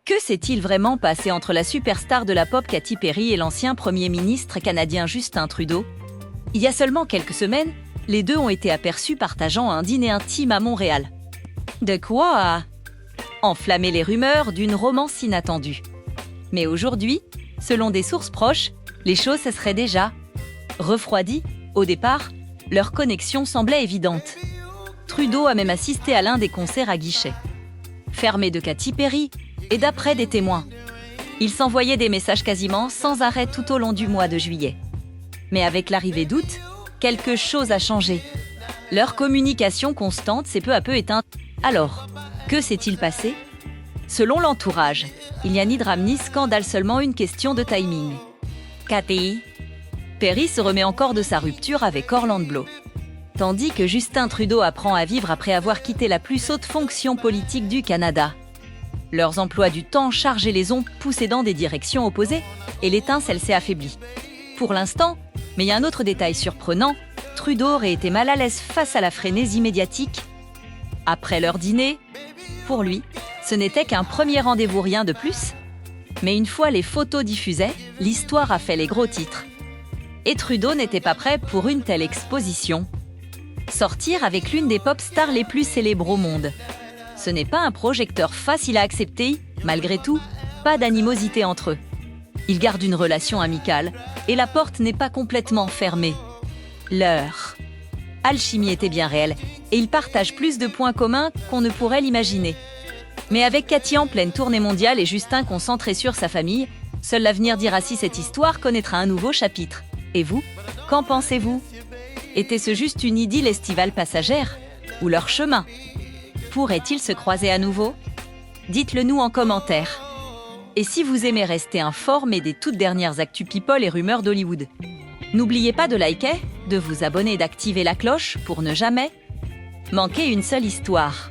Que s'est-il vraiment passé entre la superstar de la pop Katy Perry et l'ancien premier ministre canadien Justin Trudeau? Il y a seulement quelques semaines, les deux ont été aperçus partageant un dîner intime à Montréal. De quoi enflammer les rumeurs d'une romance inattendue. Mais aujourd'hui, selon des sources proches, les choses se seraient déjà refroidies. Au départ, leur connexion semblait évidente. Trudeau a même assisté à l'un des concerts à guichet fermé de Katy Perry, et d'après des témoins, ils s'envoyaient des messages quasiment sans arrêt tout au long du mois de juillet. Mais avec l'arrivée d'août, quelque chose a changé. Leur communication constante s'est peu à peu éteinte. Alors, que s'est-il passé? Selon l'entourage, il n'y a ni drame ni scandale, seulement une question de timing. Katy Perry se remet encore de sa rupture avec Orlando Bloom, tandis que Justin Trudeau apprend à vivre après avoir quitté la plus haute fonction politique du Canada. Leurs emplois du temps chargés les ont poussés dans des directions opposées et l'étincelle s'est affaiblie. Pour l'instant, mais il y a un autre détail surprenant, Trudeau aurait été mal à l'aise face à la frénésie médiatique. Après leur dîner, pour lui, ce n'était qu'un premier rendez-vous, rien de plus. Mais une fois les photos diffusées, l'histoire a fait les gros titres. Et Trudeau n'était pas prêt pour une telle exposition. Sortir avec l'une des pop stars les plus célèbres au monde. Ce n'est pas un projecteur facile à accepter, malgré tout, pas d'animosité entre eux. Ils gardent une relation amicale et la porte n'est pas complètement fermée. Leur alchimie était bien réelle et ils partagent plus de points communs qu'on ne pourrait l'imaginer. Mais avec Katy en pleine tournée mondiale et Justin concentré sur sa famille, seul l'avenir dira si cette histoire connaîtra un nouveau chapitre. Et vous, qu'en pensez-vous? Était-ce juste une idylle estivale passagère? Ou leur chemin pourrait-il se croiser à nouveau? Dites-le nous en commentaire. Et si vous aimez rester informé des toutes dernières actus people et rumeurs d'Hollywood, n'oubliez pas de liker, de vous abonner et d'activer la cloche pour ne jamais manquer une seule histoire.